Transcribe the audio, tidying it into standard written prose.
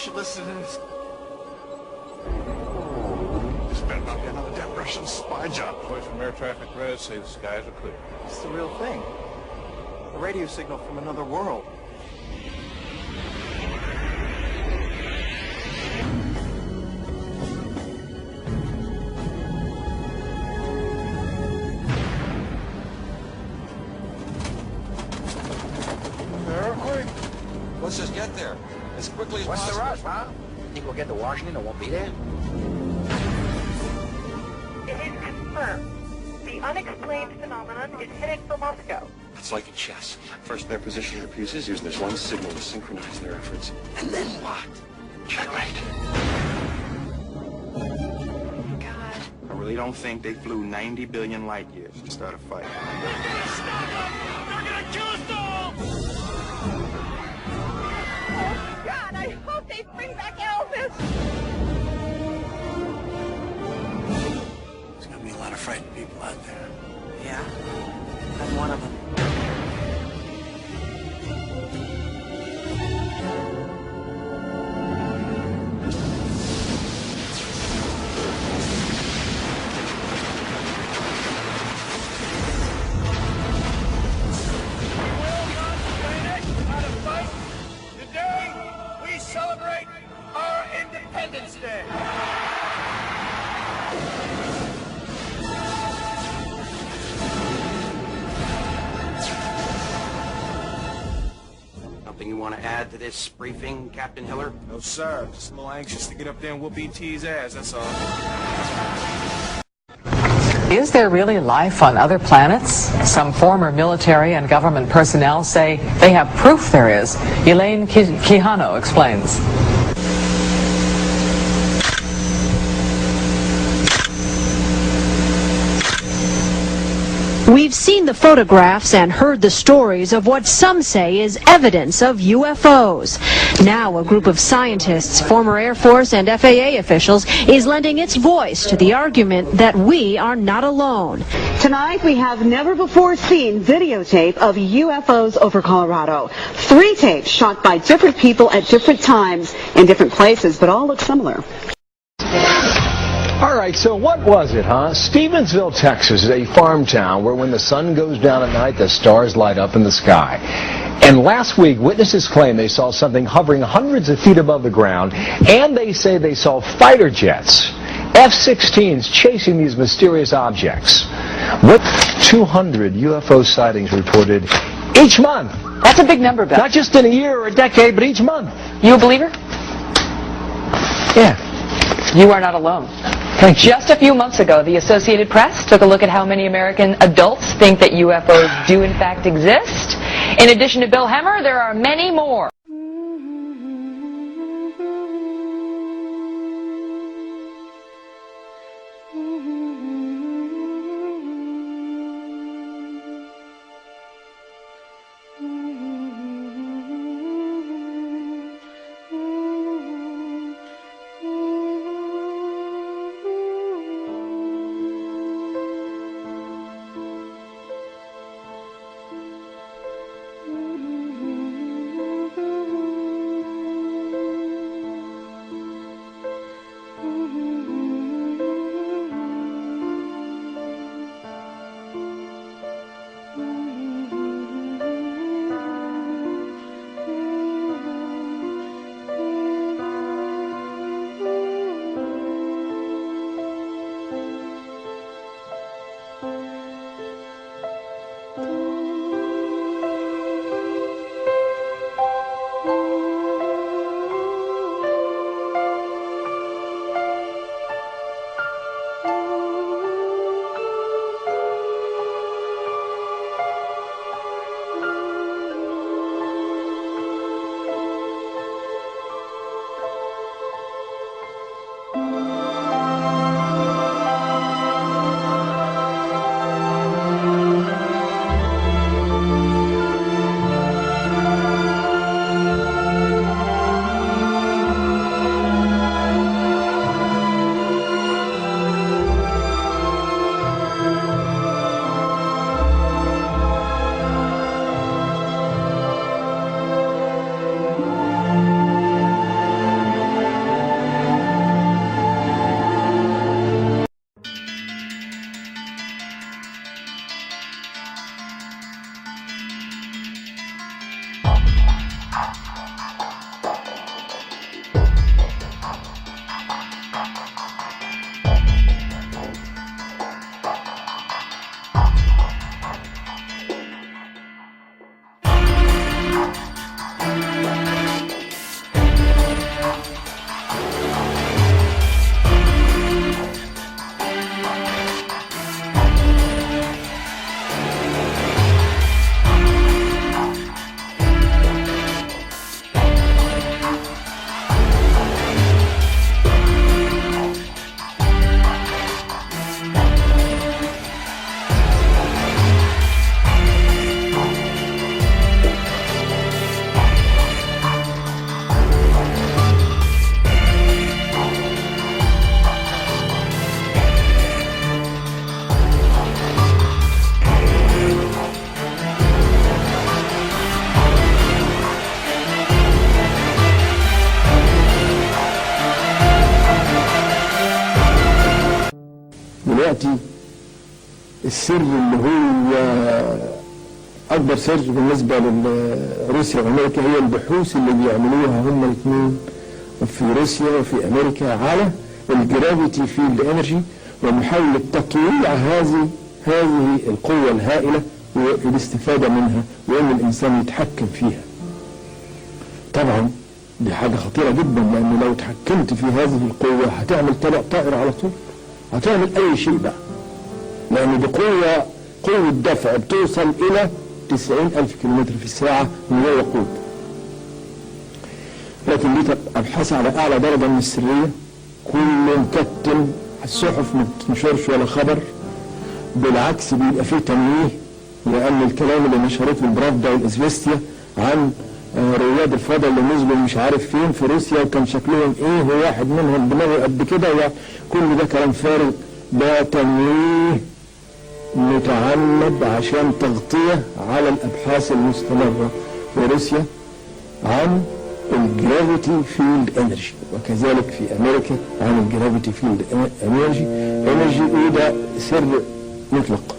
should listen to this. This better not be another damn Russian spy job. Boys from air traffic res say the skies are clear. It's the real thing. A radio signal from another world. Let's just get there as quickly as possible. What's the rush, huh? Think we'll get to Washington and won't be there? It is confirmed. The unexplained phenomenon is headed for Moscow. It's like a chess. First their position refuses, using this one signal to synchronize their efforts. And then what? Checkmate. God. I really don't think they flew 90 billion light years to start a fight. They're gonna stop us! They're gonna kill us all! Oh, God, I hope they bring back Elvis. There's gonna be a lot of frightened people out there. Yeah, I'm one of them. Today, we celebrate our Independence Day. Something you want to add to this briefing, Captain Hiller? No, sir. Just a little anxious to get up there and whoop E.T.'s ass, that's all. Is there really life on other planets? Some former military and government personnel say they have proof there is. Elaine Quijano explains. We've seen the photographs and heard the stories of what some say is evidence of UFOs. Now a group of scientists, former Air Force and FAA officials is lending its voice to the argument that we are not alone. Tonight we have never before seen videotape of UFOs over Colorado. 3 tapes shot by different people at different times in different places, but all look similar. All right, so what was it, huh? Stevensville, Texas is a farm town where when the sun goes down at night, the stars light up in the sky. And last week, witnesses claim they saw something hovering hundreds of feet above the ground, and they say they saw fighter jets, F-16s, chasing these mysterious objects. With 200 UFO sightings reported each month. That's a big number, Bill. Not just in a year or a decade, but each month. You a believer? Yeah. You are not alone. Thank you. Just a few months ago, the Associated Press took a look at how many American adults think that UFOs do in fact exist. In addition to Bill Hemmer, there are many more. السر اللي هو أكبر سر بالنسبة لروسيا وأمريكا هي البحوث اللي بيعملوها هم الاثنين في روسيا وفي أمريكا على الجرافيتي فيلد انرجي، ومحاولة تطويع هذه القوة الهائلة والاستفادة منها وأن الإنسان يتحكم فيها. طبعا دي حاجة خطيرة جدا، لأن لو تحكمت في هذه القوة هتعمل طائرة على طول، هتعمل أي شيء بقى، لأن دي قوة دفع بتوصل إلى 90,000 كيلومتر في الساعة من غير وقود. لكن دي أبحاث على أعلى درجة من السرية، كل مكتم، الصحف ما بتنشرش ولا خبر، بالعكس بيبقى فيه تمويه، لأن الكلام اللي نشرته البرافدا والإزفستيا عن رواد الفضاء اللي نزلوا مش عارف فين في روسيا وكان شكلهم ايه، وواحد منهم دماغه قد كده، كل ده كلام فارغ، ده تمويه متعمد عشان تغطية على الأبحاث المستمرة في روسيا عن الجرافيتي فيلد انرجي، وكذلك في أمريكا عن الجرافيتي فيلد انرجي، وده سر مطلق.